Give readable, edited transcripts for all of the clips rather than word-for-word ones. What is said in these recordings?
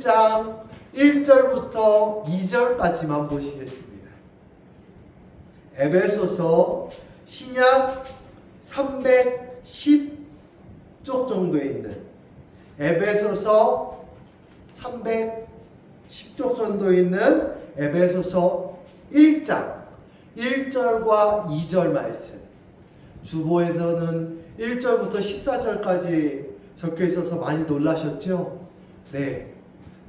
1장 1절부터 2절까지만 보시겠습니다. 에베소서 신약 310쪽 정도에 있는 에베소서 310쪽 정도에 있는 에베소서 1장 1절과 2절 말씀. 주보에서는 1절부터 14절까지 적혀 있어서 많이 놀라셨죠? 네.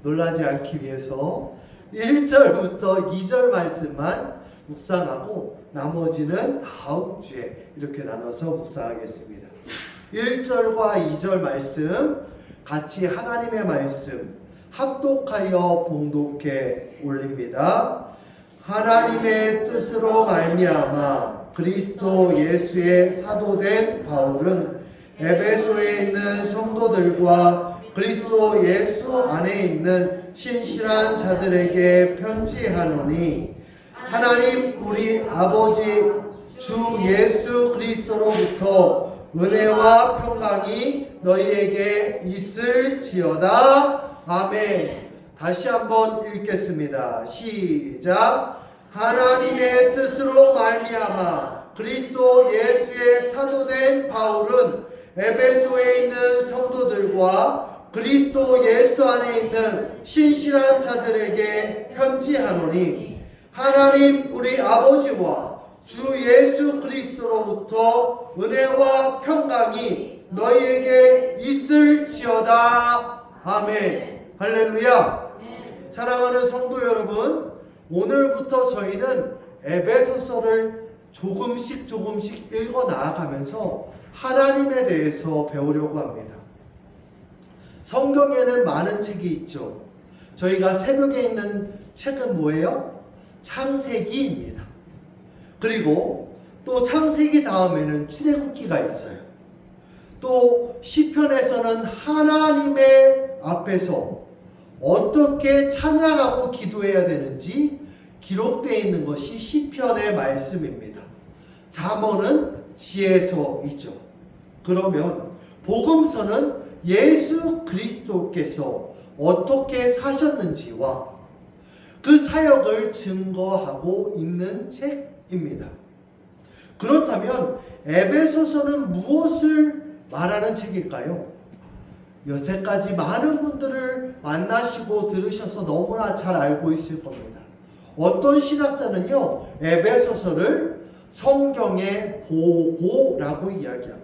놀라지 않기 위해서 1절부터 2절 말씀만 묵상하고 나머지는 다음 주에 이렇게 나눠서 묵상하겠습니다. 1절과 2절 말씀 같이 하나님의 말씀 합독하여 봉독해 올립니다. 하나님의 뜻으로 말미암아 그리스도 예수의 사도된 바울은 에베소에 있는 성도들과 그리스도 예수 안에 있는 신실한 자들에게 편지하노니 하나님 우리 아버지 주 예수 그리스도로부터 은혜와 평강이 너희에게 있을지어다. 아멘. 다시 한번 읽겠습니다. 시작. 하나님의 뜻으로 말미암아 그리스도 예수의 사도된 바울은 에베소에 있는 성도들과 그리스도 예수 안에 있는 신실한 자들에게 편지하노니 하나님 우리 아버지와 주 예수 그리스도로부터 은혜와 평강이 너희에게 있을지어다. 아멘. 할렐루야. 사랑하는 성도 여러분, 오늘부터 저희는 에베소서를 조금씩 읽어 나아가면서 하나님에 대해서 배우려고 합니다. 성경에는 많은 책이 있죠. 저희가 새벽에 있는 책은 뭐예요? 창세기입니다. 그리고 또 창세기 다음에는 출애굽기가 있어요. 또 시편에서는 하나님의 앞에서 어떻게 찬양하고 기도해야 되는지 기록되어 있는 것이 시편의 말씀입니다. 잠언은 지혜서이죠. 그러면 복음서는 예수 그리스도께서 어떻게 사셨는지와 그 사역을 증거하고 있는 책입니다. 그렇다면 에베소서는 무엇을 말하는 책일까요? 여태까지 많은 분들을 만나시고 들으셔서 너무나 잘 알고 있을 겁니다. 어떤 신학자는요, 에베소서를 성경의 보고라고 이야기합니다.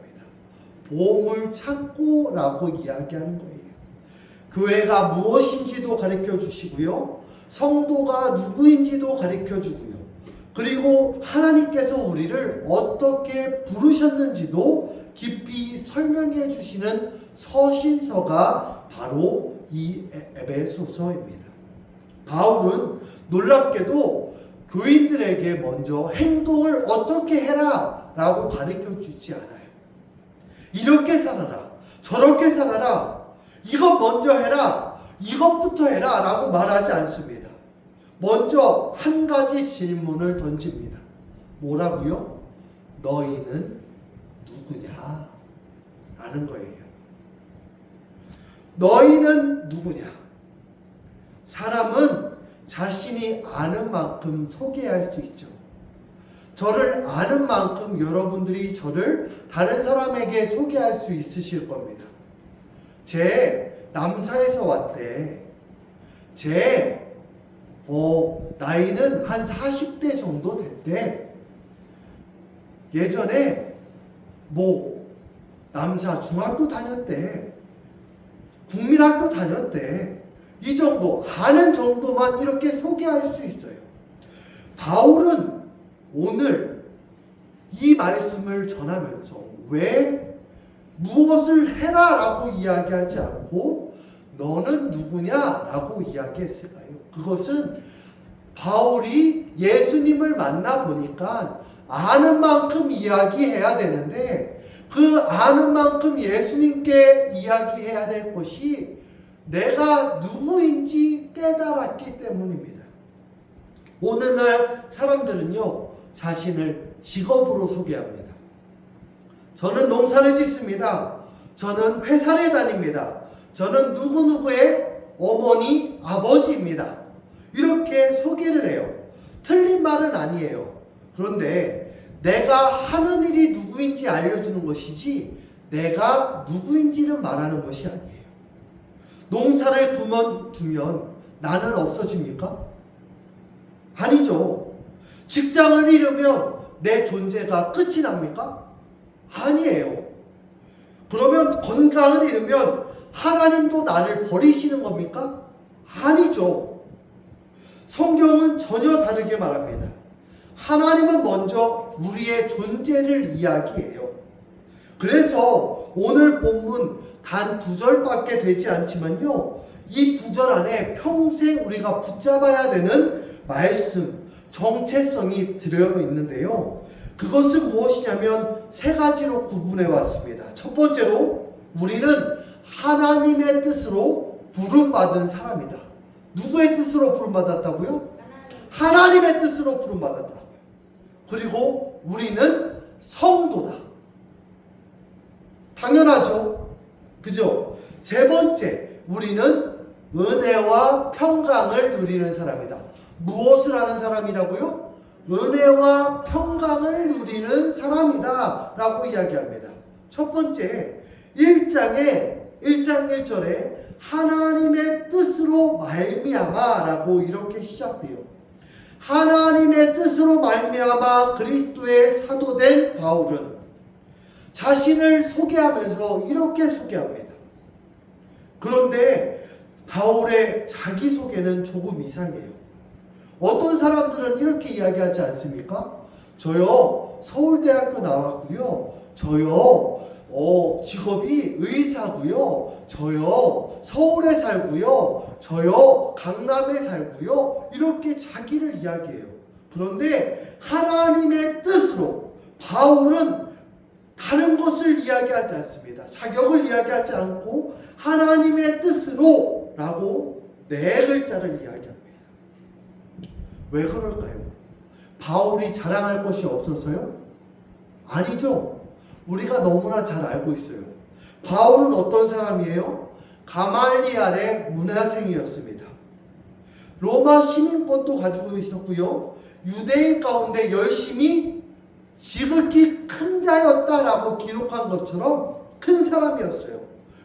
보물 창고라고 이야기하는 거예요. 교회가 무엇인지도 가르쳐 주시고요, 성도가 누구인지도 가르쳐 주고요, 그리고 하나님께서 우리를 어떻게 부르셨는지도 깊이 설명해 주시는 서신서가 바로 이 에베소서입니다. 바울은 놀랍게도 교인들에게 먼저 행동을 어떻게 해라 라고 가르쳐 주지 않아요. 이렇게 살아라, 저렇게 살아라, 이것 먼저 해라, 이것부터 해라 라고 말하지 않습니다. 먼저 한 가지 질문을 던집니다. 뭐라고요? 너희는 누구냐? 라는 거예요. 너희는 누구냐? 사람은 자신이 아는 만큼 소개할 수 있죠. 저를 아는 만큼 여러분들이 저를 다른 사람에게 소개할 수 있으실 겁니다. 제 남사에서 왔대. 제 나이는 한 40대 정도 됐대. 예전에 남사 중학교 다녔대. 국민학교 다녔대. 이 정도, 아는 정도만 이렇게 소개할 수 있어요. 바울은 오늘 이 말씀을 전하면서 왜 무엇을 해라 라고 이야기하지 않고 너는 누구냐 라고 이야기했을까요? 그것은 바울이 예수님을 만나보니까 아는 만큼 이야기해야 되는데 그 아는 만큼 예수님께 이야기해야 될 것이 내가 누구인지 깨달았기 때문입니다. 오늘날 사람들은요, 자신을 직업으로 소개합니다. 저는 농사를 짓습니다. 저는 회사를 다닙니다. 저는 누구누구의 어머니, 아버지입니다. 이렇게 소개를 해요. 틀린 말은 아니에요. 그런데 내가 하는 일이 누구인지 알려주는 것이지 내가 누구인지는 말하는 것이 아니에요. 농사를 그만두면 나는 없어집니까? 아니죠. 직장을 잃으면 내 존재가 끝이 납니까? 아니에요. 그러면 건강을 잃으면 하나님도 나를 버리시는 겁니까? 아니죠. 성경은 전혀 다르게 말합니다. 하나님은 먼저 우리의 존재를 이야기해요. 그래서 오늘 본문 단 2절밖에 되지 않지만요, 이 2절 안에 평생 우리가 붙잡아야 되는 말씀, 정체성이 들어 있는데요. 그것은 무엇이냐면 3가지로 구분해 봤습니다. 첫 번째로 우리는 하나님의 뜻으로 부름받은 사람이다. 누구의 뜻으로 부름받았다고요? 하나님의 뜻으로 부름받았다. 그리고 우리는 성도다. 당연하죠. 그죠? 3번째, 우리는 은혜와 평강을 누리는 사람이다. 무엇을 하는 사람이라고요? 은혜와 평강을 누리는 사람이다 라고 이야기합니다. 첫 번째, 1장 1절에 하나님의 뜻으로 말미암아 라고 이렇게 시작돼요. 하나님의 뜻으로 말미암아 그리스도의 사도된 바울은 자신을 소개하면서 이렇게 소개합니다. 그런데 바울의 자기소개는 조금 이상해요. 어떤 사람들은 이렇게 이야기하지 않습니까? 저요 서울대학교 나왔고요. 저요 직업이 의사고요. 저요 서울에 살고요. 저요 강남에 살고요. 이렇게 자기를 이야기해요. 그런데 하나님의 뜻으로 바울은 다른 것을 이야기하지 않습니다. 자격을 이야기하지 않고 하나님의 뜻으로 라고 4글자를 이야기합니다. 왜 그럴까요? 바울이 자랑할 것이 없어서요? 아니죠. 우리가 너무나 잘 알고 있어요. 바울은 어떤 사람이에요? 가말리알의 문화생이었습니다. 로마 시민권도 가지고 있었고요. 유대인 가운데 열심히 지극히 큰 자였다라고 기록한 것처럼 큰 사람이었어요.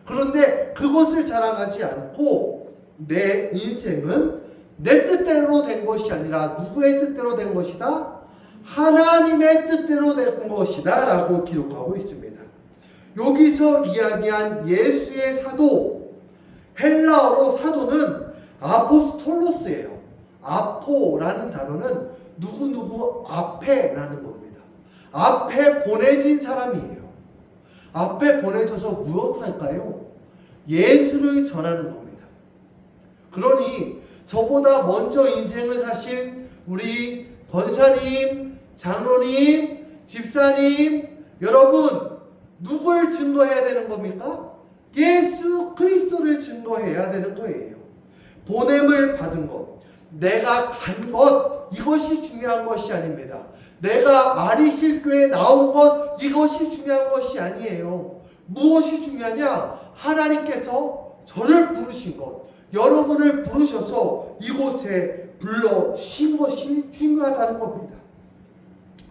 그런데 그것을 자랑하지 않고 내 인생은 내 뜻대로 된 것이 아니라 누구의 뜻대로 된 것이다? 하나님의 뜻대로 된 것이다 라고 기록하고 있습니다. 여기서 이야기한 예수의 사도, 헬라어로 사도는 아포스톨로스예요. 아포라는 단어는 누구누구 앞에라는 겁니다. 앞에 보내진 사람이에요. 앞에 보내줘서 무엇할까요? 예수를 전하는 겁니다. 그러니 저보다 먼저 인생을 사신 우리 권사님, 장로님, 집사님, 여러분 누굴 증거해야 되는 겁니까? 예수 그리스도를 증거해야 되는 거예요. 보냄을 받은 것, 내가 간 것, 이것이 중요한 것이 아닙니다. 내가 아리실교에 나온 것, 이것이 중요한 것이 아니에요. 무엇이 중요하냐? 하나님께서 저를 부르신 것, 여러분을 부르셔서 이곳에 불러주신 것이 중요하다는 겁니다.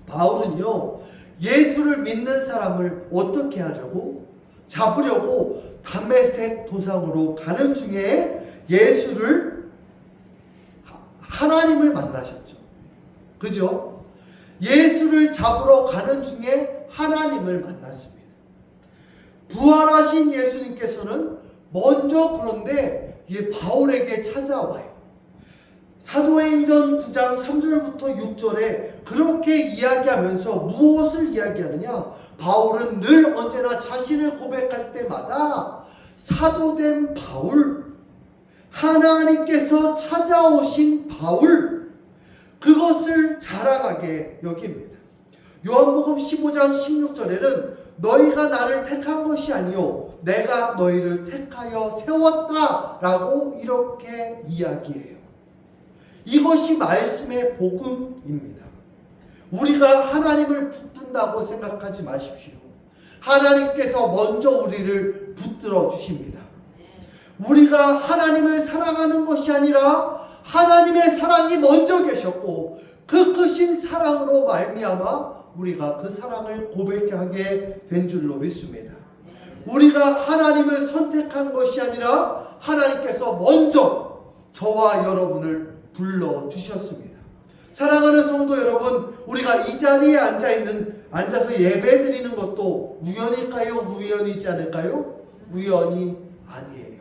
바울은요, 예수를 믿는 사람을 어떻게 하려고? 잡으려고 다메섹 도상으로 가는 중에 하나님을 만나셨죠. 그죠? 예수를 잡으러 가는 중에 하나님을 만났습니다. 부활하신 예수님께서는 먼저 그런데 바울에게 찾아와요. 사도행전 9장 3절부터 6절에 그렇게 이야기하면서 무엇을 이야기하느냐? 바울은 늘 언제나 자신을 고백할 때마다 사도된 바울, 하나님께서 찾아오신 바울, 그것을 자랑하게 여깁니다. 요한복음 15장 16절에는 너희가 나를 택한 것이 아니요 내가 너희를 택하여 세웠다라고 이렇게 이야기해요. 이것이 말씀의 복음입니다. 우리가 하나님을 붙든다고 생각하지 마십시오. 하나님께서 먼저 우리를 붙들어 주십니다. 우리가 하나님을 사랑하는 것이 아니라 하나님의 사랑이 먼저 계셨고 그 크신 사랑으로 말미암아 우리가 그 사랑을 고백하게 된 줄로 믿습니다. 우리가 하나님을 선택한 것이 아니라 하나님께서 먼저 저와 여러분을 불러주셨습니다. 사랑하는 성도 여러분, 우리가 이 자리에 앉아서 예배 드리는 것도 우연일까요? 우연이지 않을까요? 우연이 아니에요.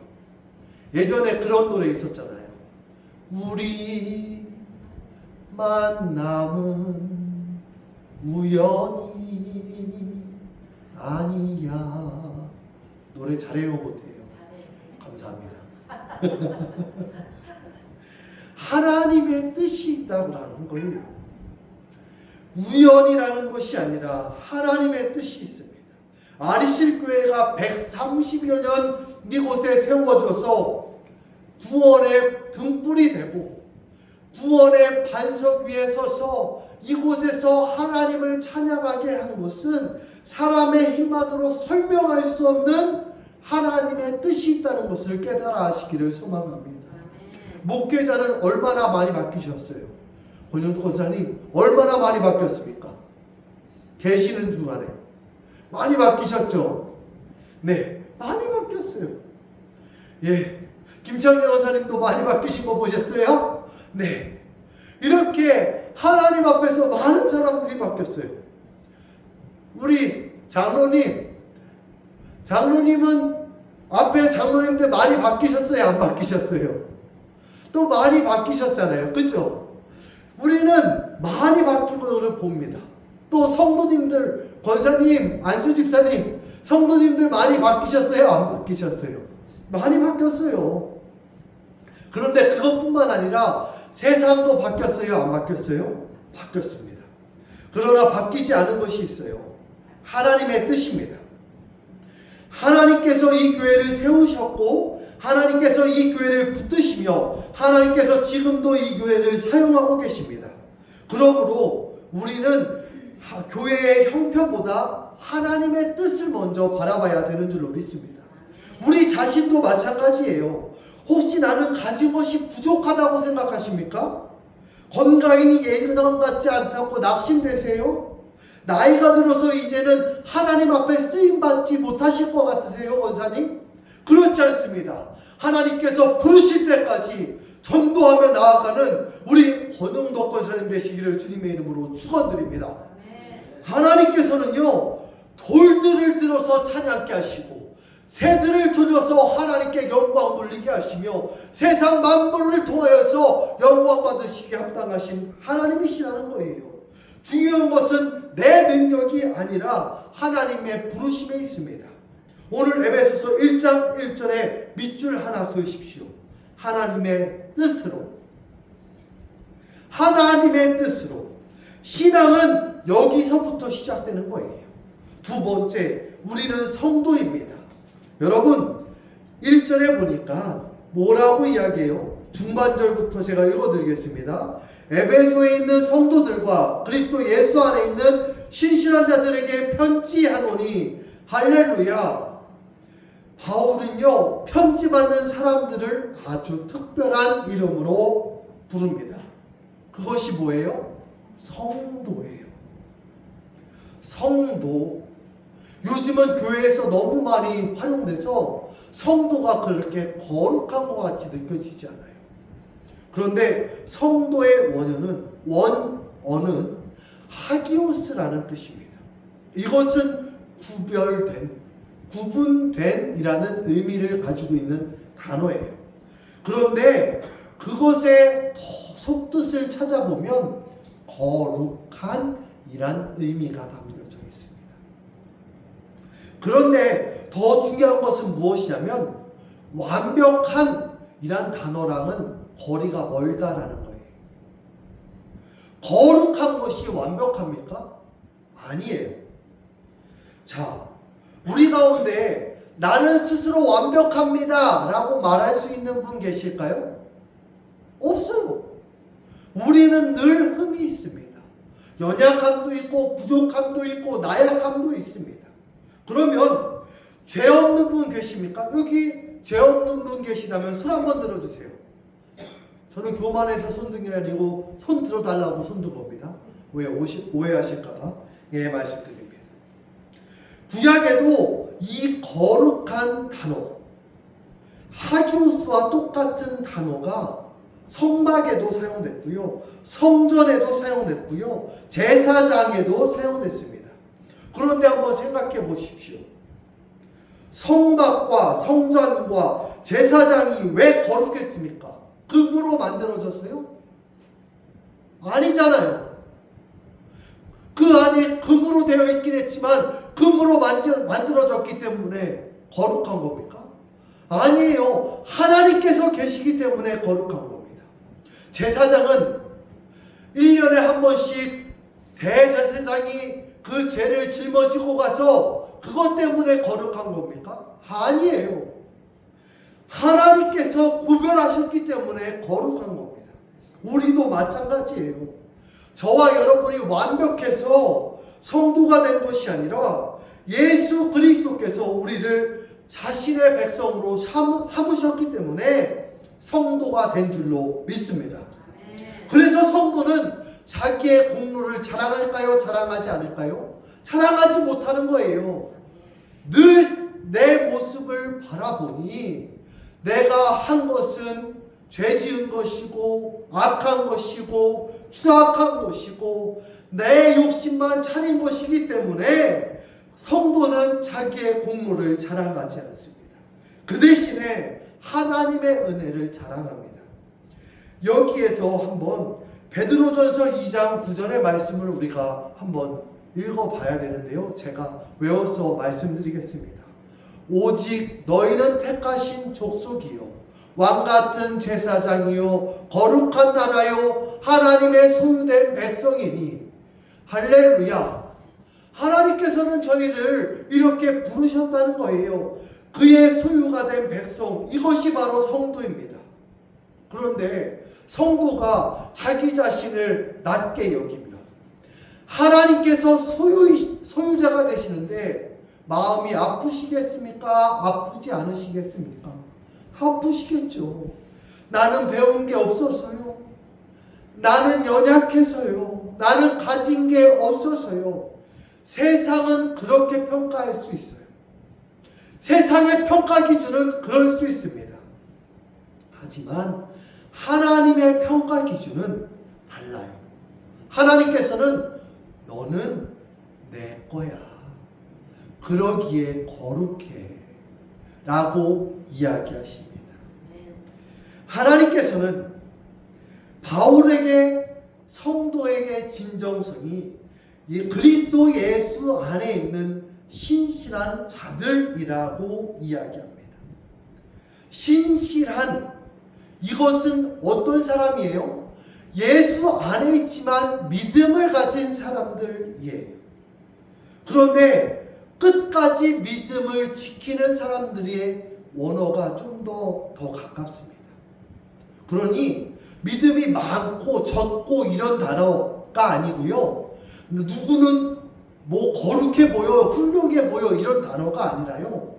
예전에 그런 노래 있었잖아요. 우리 만남은 우연이 아니야. 노래 잘해요, 못해요? 감사합니다. 하나님의 뜻이 있다고 하는 거예요. 우연이라는 것이 아니라 하나님의 뜻이 있습니다. 아리실 교회가 130여 년 이곳에 세워져서 구원의 등불이 되고 구원의 반석 위에 서서 이곳에서 하나님을 찬양하게 한 것은 사람의 힘만으로 설명할 수 없는 하나님의 뜻이 있다는 것을 깨달아 하시기를 소망합니다. 목회자는 얼마나 많이 바뀌셨어요? 권영도 권사님 얼마나 많이 바뀌었습니까? 계시는 중간에 많이 바뀌셨죠? 네, 많이 바뀌었어요. 예, 김창래 권사님도 많이 바뀌신 거 보셨어요? 네, 이렇게 하나님 앞에서 많은 사람들이 바뀌었어요. 우리 장로님은 앞에 장로님들 많이 바뀌셨어요? 안 바뀌셨어요? 또 많이 바뀌셨잖아요. 그렇죠? 우리는 많이 바뀐 것을 봅니다. 또 성도님들, 권사님, 안수 집사님, 성도님들 많이 바뀌셨어요? 안 바뀌셨어요? 많이 바뀌었어요. 그런데 그것뿐만 아니라 세상도 바뀌었어요? 안 바뀌었어요? 바뀌었습니다. 그러나 바뀌지 않은 것이 있어요. 하나님의 뜻입니다. 하나님께서 이 교회를 세우셨고 하나님께서 이 교회를 붙드시며 하나님께서 지금도 이 교회를 사용하고 계십니다. 그러므로 우리는 교회의 형편보다 하나님의 뜻을 먼저 바라봐야 되는 줄로 믿습니다. 우리 자신도 마찬가지예요. 혹시 나는 가진 것이 부족하다고 생각하십니까? 건강이 예전 같지 않다고 낙심되세요? 나이가 들어서 이제는 하나님 앞에 쓰임받지 못하실 것 같으세요, 권사님? 그렇지 않습니다. 하나님께서 부르실 때까지 전도하며 나아가는 우리 권영덕 권사님 되시기를 주님의 이름으로 축원드립니다. 하나님께서는요, 돌들을 들어서 찬양케 하시고 새들을 조져서 하나님께 영광 돌리게 하시며 세상 만물을 통하여서 영광 받으시게 합당하신 하나님이시라는 거예요. 중요한 것은 내 능력이 아니라 하나님의 부르심에 있습니다. 오늘 에베소서 1장 1절에 밑줄 하나 그으십시오. 하나님의 뜻으로. 하나님의 뜻으로. 신앙은 여기서부터 시작되는 거예요. 두 번째, 우리는 성도입니다. 여러분 1절에 보니까 뭐라고 이야기해요? 중반절부터 제가 읽어드리겠습니다. 에베소에 있는 성도들과 그리스도 예수 안에 있는 신실한 자들에게 편지하노니 할렐루야. 바울은요, 편지 받는 사람들을 아주 특별한 이름으로 부릅니다. 그것이 뭐예요? 성도예요. 성도. 요즘은 교회에서 너무 많이 활용돼서 성도가 그렇게 거룩한 것 같이 느껴지지 않아요. 그런데 성도의 원어는 하기오스라는 뜻입니다. 이것은 구분된 이라는 의미를 가지고 있는 단어예요. 그런데 그것의 속뜻을 찾아보면 거룩한 이란 의미가 담겨져 있습니다. 그런데 더 중요한 것은 무엇이냐면 완벽한 이란 단어랑은 거리가 멀다라는 거예요. 거룩한 것이 완벽합니까? 아니에요. 자, 우리 가운데 나는 스스로 완벽합니다 라고 말할 수 있는 분 계실까요? 없어요. 우리는 늘 흠이 있습니다. 연약함도 있고 부족함도 있고 나약함도 있습니다. 그러면 죄 없는 분 계십니까? 여기 죄 없는 분 계시다면 손 한번 들어주세요. 저는 교만해서 손 든 게 아니고 손 들어달라고 손 든 겁니다. 왜 오해하실까봐 말씀드립니다. 구약에도 이 거룩한 단어, 하기오스와 똑같은 단어가 성막에도 사용됐고요, 성전에도 사용됐고요, 제사장에도 사용됐습니다. 그런데 한번 생각해 보십시오. 성막과 성전과 제사장이 왜 거룩했습니까? 금으로 만들어져서요? 아니잖아요. 그 안에 금으로 되어 있긴 했지만 금으로 만들어졌기 때문에 거룩한 겁니까? 아니에요. 하나님께서 계시기 때문에 거룩한 겁니다. 제사장은 1년에 한 번씩 대제사장이 그 죄를 짊어지고 가서 그것 때문에 거룩한 겁니까? 아니에요. 하나님께서 구별하셨기 때문에 거룩한 겁니다. 우리도 마찬가지예요. 저와 여러분이 완벽해서 성도가 된 것이 아니라 예수 그리스도께서 우리를 자신의 백성으로 삼으셨기 때문에 성도가 된 줄로 믿습니다. 그래서 성도는 자기의 공로를 자랑할까요? 자랑하지 않을까요? 자랑하지 못하는 거예요. 늘 내 모습을 바라보니 내가 한 것은 죄 지은 것이고 악한 것이고 추악한 것이고 내 욕심만 차린 것이기 때문에 성도는 자기의 공로를 자랑하지 않습니다. 그 대신에 하나님의 은혜를 자랑합니다. 여기에서 한번 베드로전서 2장 9절의 말씀을 우리가 한번 읽어봐야 되는데요. 제가 외워서 말씀드리겠습니다. 오직 너희는 택하신 족속이요 왕같은 제사장이요 거룩한 나라요 하나님의 소유된 백성이니 할렐루야. 하나님께서는 저희를 이렇게 부르셨다는 거예요. 그의 소유가 된 백성, 이것이 바로 성도입니다. 그런데 성도가 자기 자신을 낮게 여기면 하나님께서 소유자가 되시는데 마음이 아프시겠습니까? 아프지 않으시겠습니까? 아프시겠죠. 나는 배운 게 없어서요. 나는 연약해서요. 나는 가진 게 없어서요. 세상은 그렇게 평가할 수 있어요. 세상의 평가 기준은 그럴 수 있습니다. 하지만 하나님의 평가 기준은 달라요. 하나님께서는 너는 내 거야. 그러기에 거룩해. 라고 이야기하십니다. 하나님께서는 바울에게 성도에게 진정성이 이 그리스도 예수 안에 있는 신실한 자들이라고 이야기합니다. 신실한 이것은 어떤 사람이에요? 예수 안에 있지만 믿음을 가진 사람들이에요. 그런데 끝까지 믿음을 지키는 사람들의 원어가 좀 더 가깝습니다. 그러니 믿음이 많고 적고 이런 단어가 아니고요. 누구는 뭐 거룩해 보여, 훌륭해 보여 이런 단어가 아니라요.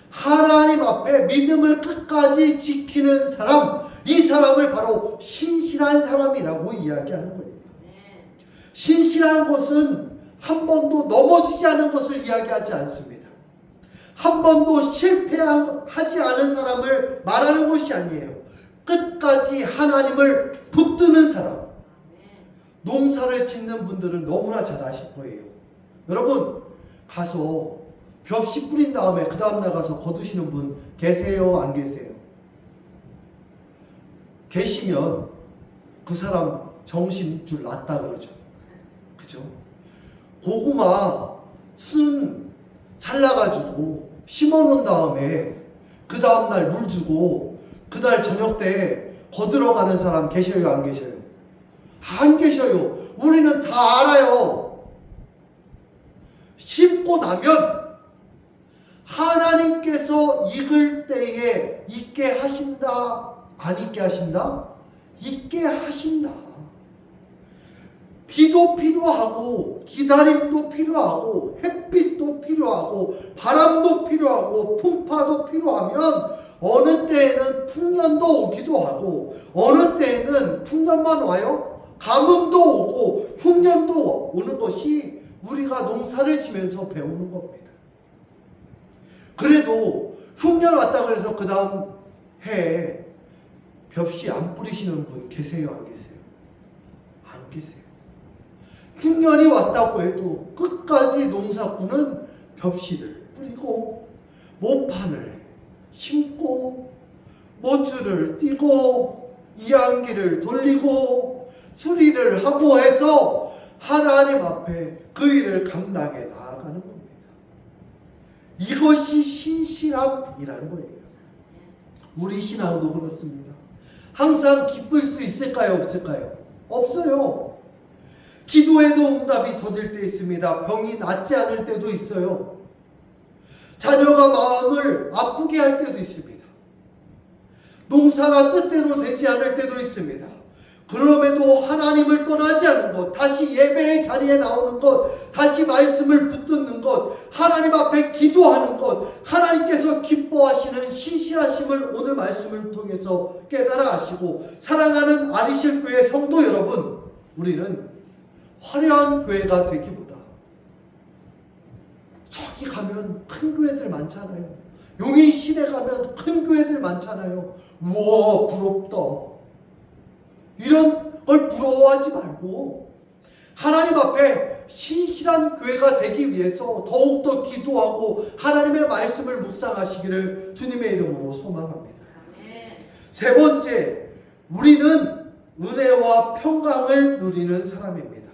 하나님 앞에 믿음을 끝까지 지키는 사람, 이 사람을 바로 신실한 사람이라고 이야기하는 거예요. 신실한 것은 한 번도 넘어지지 않은 것을 이야기하지 않습니다. 한 번도 실패하지 않은 사람을 말하는 것이 아니에요. 끝까지 하나님을 붙드는 사람. 농사를 짓는 분들은 너무나 잘 아실 거예요. 여러분 가서 벽시 뿌린 다음에 그 다음 날 가서 거두시는 분 계세요? 안 계세요? 계시면 그 사람 정신줄 났다 그러죠. 그죠? 고구마 순 잘라가지고 심어놓은 다음에 그 다음날 물 주고 그날 저녁 때 거들어가는 사람 계셔요? 안 계셔요? 안 계셔요. 우리는 다 알아요. 심고 나면 하나님께서 익을 때에 익게 하신다? 안 익게 하신다? 익게 하신다. 비도 필요하고 기다림도 필요하고 햇빛도 필요하고 바람도 필요하고 풍파도 필요하면 어느 때에는 풍년도 오기도 하고 어느 때에는 풍년만 와요. 가뭄도 오고 흉년도 오는 것이 우리가 농사를 지면서 배우는 겁니다. 그래도 흉년 왔다 그래서 그 다음 해에 벽시 안 뿌리시는 분 계세요? 안 계세요? 안 계세요. 흉년이 왔다고 해도 끝까지 농사꾼은 벽시를 뿌리고 모판을 심고 모줄을 띄고 이안기를 돌리고 수리를 하고 해서 하나님 앞에 그 일을 감당해 나아가는 겁니다. 이것이 신실함이라는 거예요. 우리 신앙도 그렇습니다. 항상 기쁠 수 있을까요? 없을까요? 없어요. 기도에도 응답이 더딜 때 있습니다. 병이 낫지 않을 때도 있어요. 자녀가 마음을 아프게 할 때도 있습니다. 농사가 뜻대로 되지 않을 때도 있습니다. 그럼에도 하나님을 떠나지 않는 것, 다시 예배의 자리에 나오는 것, 다시 말씀을 붙듣는 것, 하나님 앞에 기도하는 것, 하나님께서 기뻐하시는 신실하심을 오늘 말씀을 통해서 깨달아 하시고, 사랑하는 아리실 교회 성도 여러분, 우리는 화려한 교회가 되기보다 저기 가면 큰 교회들 많잖아요. 용인 시내 가면 큰 교회들 많잖아요. 우와 부럽다. 이런 걸 부러워하지 말고 하나님 앞에 신실한 교회가 되기 위해서 더욱더 기도하고 하나님의 말씀을 묵상하시기를 주님의 이름으로 소망합니다. 세 번째, 우리는 은혜와 평강을 누리는 사람입니다.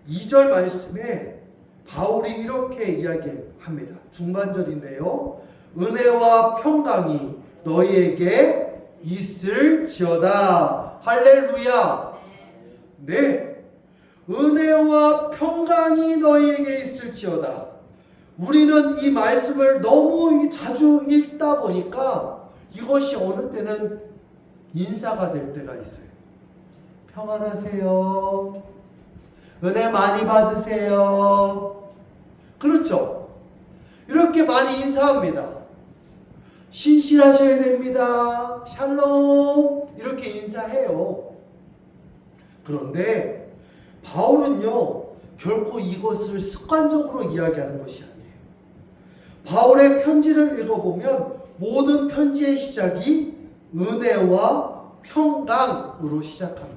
2절 말씀에 바울이 이렇게 이야기합니다. 중반절인데요. 은혜와 평강이 너희에게 있을지어다. 할렐루야. 네. 은혜와 평강이 너희에게 있을지어다. 우리는 이 말씀을 너무 자주 읽다 보니까 이것이 어느 때는 인사가 될 때가 있어요. 평안하세요. 은혜 많이 받으세요. 그렇죠? 이렇게 많이 인사합니다. 신실하셔야 됩니다. 샬롬. 이렇게 인사해요. 그런데 바울은요, 결코 이것을 습관적으로 이야기하는 것이 아니에요. 바울의 편지를 읽어보면 모든 편지의 시작이 은혜와 평강으로 시작합니다.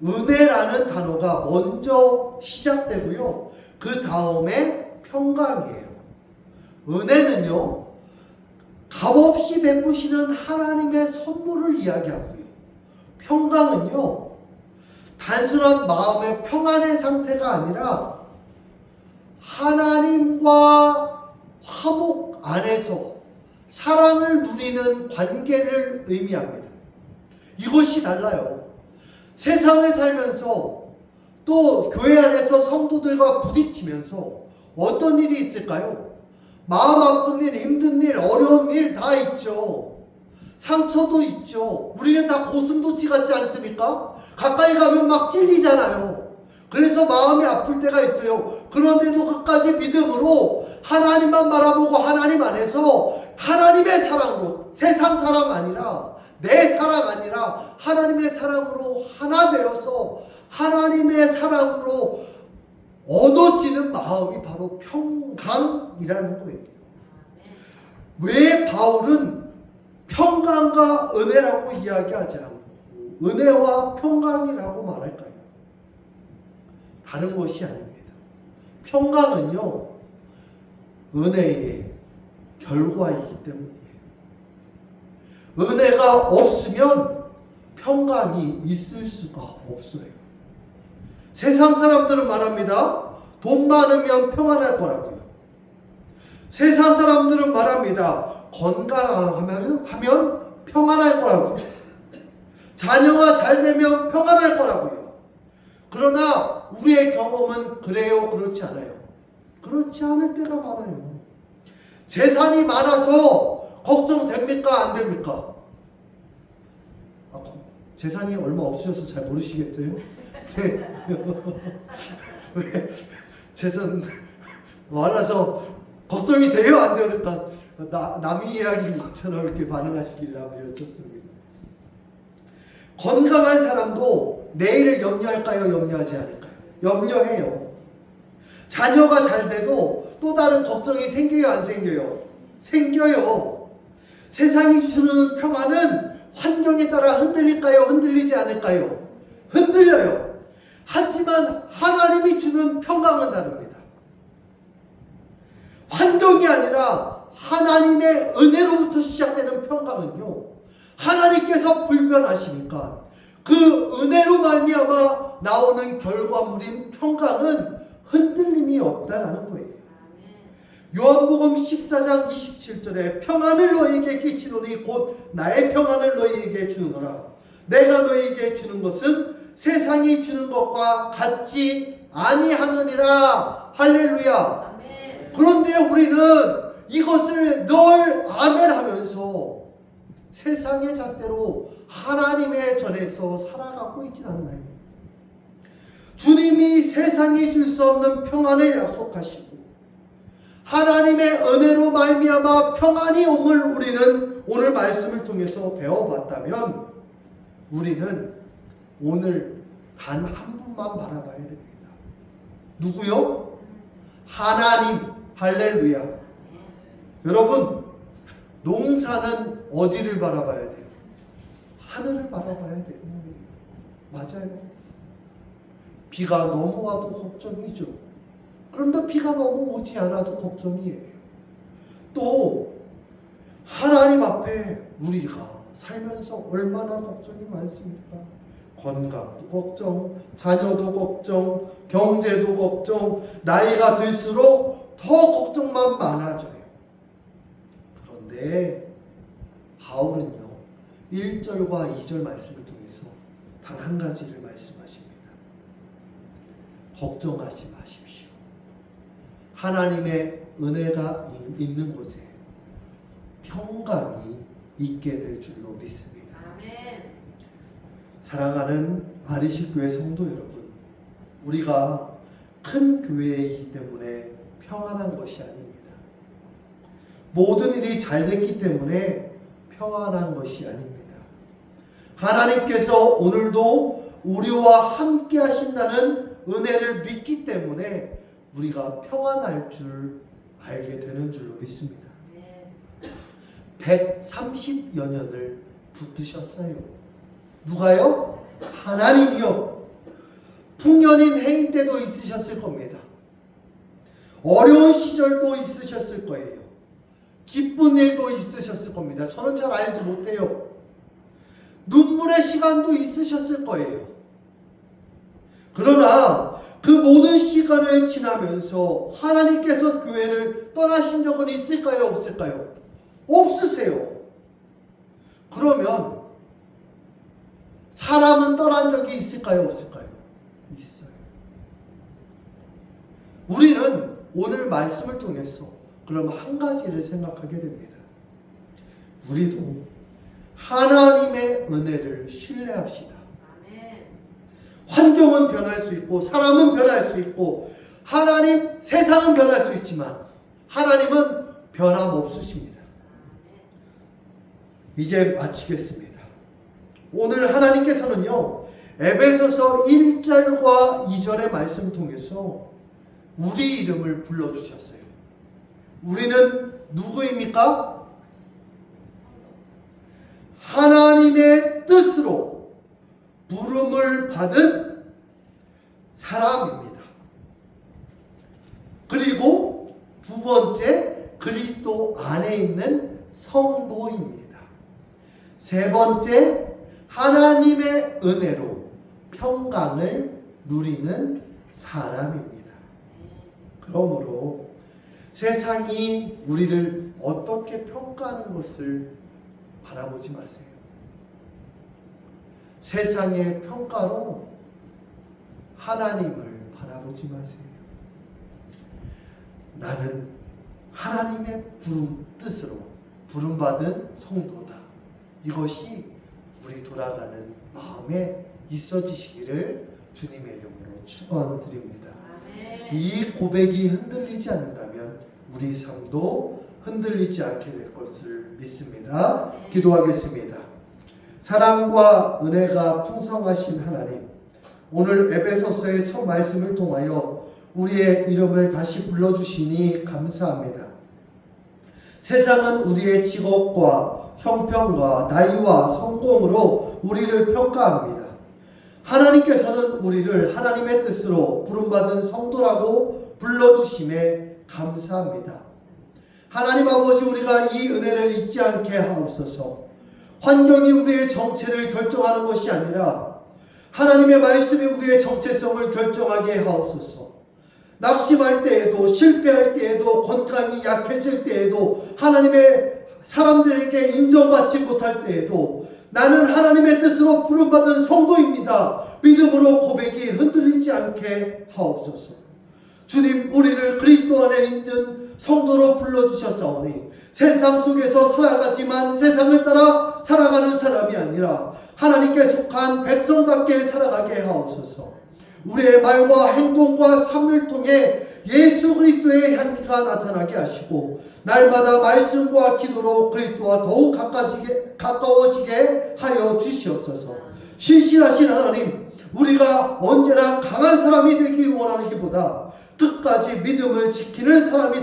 은혜라는 단어가 먼저 시작되고요. 그 다음에 평강이에요. 은혜는요, 값없이 베푸시는 하나님의 선물을 이야기하고요. 평강은요, 단순한 마음의 평안의 상태가 아니라 하나님과 화목 안에서 사랑을 누리는 관계를 의미합니다. 이것이 달라요. 세상에 살면서 또 교회 안에서 성도들과 부딪히면서 어떤 일이 있을까요? 마음 아픈 일, 힘든 일, 어려운 일 다 있죠. 상처도 있죠. 우리는 다 고슴도치 같지 않습니까? 가까이 가면 막 찔리잖아요. 그래서 마음이 아플 때가 있어요. 그런데도 끝까지 믿음으로 하나님만 바라보고 하나님 안에서 하나님의 사랑으로, 세상 사랑 아니라 내 사랑 아니라 하나님의 사랑으로 하나 되어서 하나님의 사랑으로 얻어지는 마음이 바로 평강이라는 거예요. 왜 바울은 평강과 은혜라고 이야기하지 않고 은혜와 평강이라고 말할까요? 다른 것이 아닙니다. 평강은요, 은혜의 결과이기 때문이에요. 은혜가 없으면 평강이 있을 수가 없어요. 세상 사람들은 말합니다. 돈 많으면 평안할 거라고요. 세상 사람들은 말합니다. 건강하면 평안할 거라고요. 자녀가 잘 되면 평안할 거라고요. 그러나 우리의 경험은 그래요? 그렇지 않아요? 그렇지 않을 때가 많아요. 재산이 많아서 걱정됩니까? 안 됩니까? 재산이 얼마 없으셔서 잘 모르시겠어요? 네. 왜 재산 많아서 걱정이 돼요? 안 돼요? 그러니까 남의 이야기인 것처럼 이렇게 반응하시길래 한번 여쭙습니다. 건강한 사람도 내일을 염려할까요? 염려하지 않을까요? 염려해요. 자녀가 잘 돼도 또 다른 걱정이 생겨요? 안 생겨요? 생겨요. 세상이 주는 평안은 환경에 따라 흔들릴까요? 흔들리지 않을까요? 흔들려요. 하지만 하나님이 주는 평강은 다릅니다. 환경이 아니라 하나님의 은혜로부터 시작되는 평강은요, 하나님께서 불변하시니까 그 은혜로 말미암아 나오는 결과물인 평강은 흔들림이 없다라는 거예요. 요한복음 14장 27절에 평안을 너희에게 끼치노니 곧 나의 평안을 너희에게 주노라. 내가 너희에게 주는 것은 세상이 주는 것과 같지 아니하느니라. 할렐루야. 아멘. 그런데 우리는 이것을 늘 아멘 하면서 세상의 잣대로 하나님의 전에서 살아가고 있진 않나요? 주님이 세상이 줄 수 없는 평안을 약속하시고 하나님의 은혜로 말미암아 평안이 옴을 우리는 오늘 말씀을 통해서 배워봤다면 우리는 오늘 단 한 분만 바라봐야 됩니다. 누구요? 하나님. 할렐루야. 여러분, 농사는 어디를 바라봐야 돼요? 하늘을 바라봐야 돼요. 맞아요. 비가 너무 와도 걱정이죠. 그런데 비가 너무 오지 않아도 걱정이에요. 또 하나님 앞에 우리가 살면서 얼마나 걱정이 많습니까? 건강도 걱정, 자녀도 걱정, 경제도 걱정, 나이가 들수록 더 걱정만 많아져요. 그런데 바울은요, 1절과 2절 말씀을 통해서 단 한 가지를 말씀하십니다. 걱정하지 마십시오. 하나님의 은혜가 있는 곳에 평강이 있게 될 줄로 믿습니다. 아멘. 사랑하는 아리시교회 성도 여러분, 우리가 큰 교회이기 때문에 평안한 것이 아닙니다. 모든 일이 잘 됐기 때문에 평안한 것이 아닙니다. 하나님께서 오늘도 우리와 함께 하신다는 은혜를 믿기 때문에 우리가 평안할 줄 알게 되는 줄로 믿습니다. 130여 년을 붙드셨어요. 누가요? 하나님이요. 풍년인 해임 때도 있으셨을 겁니다. 어려운 시절도 있으셨을 거예요. 기쁜 일도 있으셨을 겁니다. 저는 잘 알지 못해요. 눈물의 시간도 있으셨을 거예요. 그러나 그 모든 시간을 지나면서 하나님께서 교회를 떠나신 적은 있을까요? 없을까요? 없으세요. 그러면 사람은 떠난 적이 있을까요? 없을까요? 있어요. 우리는 오늘 말씀을 통해서 그럼 한 가지를 생각하게 됩니다. 우리도 하나님의 은혜를 신뢰합시다. 환경은 변할 수 있고 사람은 변할 수 있고 세상은 변할 수 있지만 하나님은 변함없으십니다. 이제 마치겠습니다. 오늘 하나님께서는요, 에베소서 1절과 2절의 말씀 통해서 우리 이름을 불러주셨어요. 우리는 누구입니까? 하나님의 뜻으로 부름을 받은 사람입니다. 그리고 두 번째, 그리스도 안에 있는 성도입니다. 세 번째, 하나님의 은혜로 평강을 누리는 사람입니다. 그러므로 세상이 우리를 어떻게 평가하는 것을 바라보지 마세요. 세상의 평가로 하나님을 바라보지 마세요. 나는 하나님의 뜻으로 부름받은 성도다. 이것이 우리 돌아가는 마음에 있어지시기를 주님의 이름으로 축원드립니다. 이 고백이 흔들리지 않는다면 우리 삶도 흔들리지 않게 될 것을 믿습니다. 기도하겠습니다. 사랑과 은혜가 풍성하신 하나님, 오늘 에베소서의 첫 말씀을 통하여 우리의 이름을 다시 불러주시니 감사합니다. 세상은 우리의 직업과 형편과 나이와 성공으로 우리를 평가합니다. 하나님께서는 우리를 하나님의 뜻으로 부름받은 성도라고 불러주심에 감사합니다. 하나님 아버지, 우리가 이 은혜를 잊지 않게 하옵소서. 환경이 우리의 정체를 결정하는 것이 아니라 하나님의 말씀이 우리의 정체성을 결정하게 하옵소서. 낙심할 때에도, 실패할 때에도, 건강이 약해질 때에도, 하나님의 사람들에게 인정받지 못할 때에도 나는 하나님의 뜻으로 부름받은 성도입니다, 믿음으로 고백이 흔들리지 않게 하옵소서. 주님, 우리를 그리스도 안에 있는 성도로 불러주셨사오니 세상 속에서 살아가지만 세상을 따라 살아가는 사람이 아니라 하나님께 속한 백성답게 살아가게 하옵소서. 우리의 말과 행동과 삶을 통해 예수 그리스도의 향기가 나타나게 하시고 날마다 말씀과 기도로 그리스도와 더욱 가까워지게 하여 주시옵소서. 신실하신 하나님, 우리가 언제나 강한 사람이 되기 원하기보다 끝까지 믿음을 지키는 사람이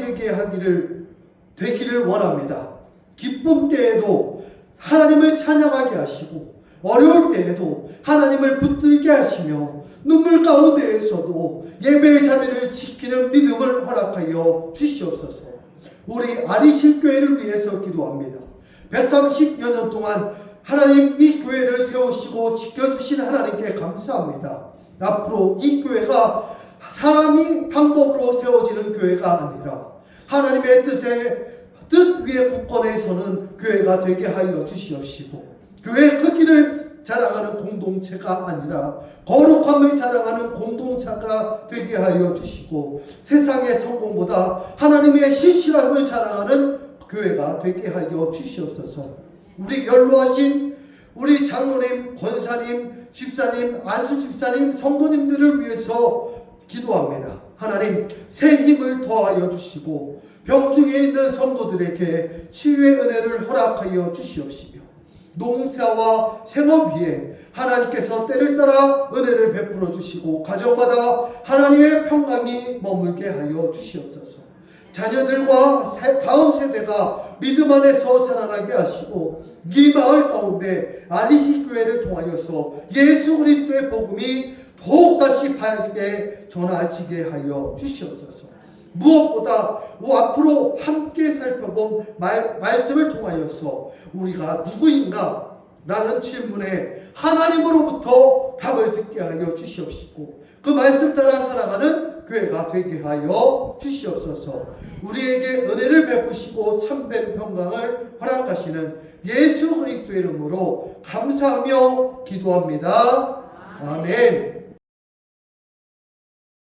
되기를 원합니다. 기쁨 때에도 하나님을 찬양하게 하시고 어려울 때에도 하나님을 붙들게 하시며 눈물 가운데에서도 예배의 자리를 지키는 믿음을 허락하여 주시옵소서. 우리 아리실교회를 위해서 기도합니다. 130여 년 동안 하나님 이 교회를 세우시고 지켜주신 하나님께 감사합니다. 앞으로 이 교회가 사람이 방법으로 세워지는 교회가 아니라 하나님의 뜻 위에 굳건해 서는 교회가 되게 하여 주시옵시고, 교회의 크기를 자랑하는 공동체가 아니라 거룩함을 자랑하는 공동체가 되게 하여 주시고, 세상의 성공보다 하나님의 신실함을 자랑하는 교회가 되게 하여 주시옵소서. 우리 연로하신 우리 장로님, 권사님, 집사님, 안수 집사님, 성도님들을 위해서 기도합니다. 하나님, 새 힘을 더하여 주시고 병중에 있는 성도들에게 치유의 은혜를 허락하여 주시옵시며, 농사와 생업 위에 하나님께서 때를 따라 은혜를 베풀어 주시고 가정마다 하나님의 평강이 머물게 하여 주시옵소서. 자녀들과 다음 세대가 믿음 안에서 자라나게 하시고 이 마을 가운데 아리시교회를 통하여서 예수 그리스도의 복음이 더욱 다시 밝게 전해지게 하여 주시옵소서. 무엇보다 앞으로 함께 살펴본 말씀을 통하여서 우리가 누구인가 라는 질문에 하나님으로부터 답을 듣게 하여 주시옵시고 그 말씀 따라 살아가는 교회가 되게 하여 주시옵소서. 우리에게 은혜를 베푸시고 참된 평강을 허락하시는 예수 그리스도의 이름으로 감사하며 기도합니다. 아멘.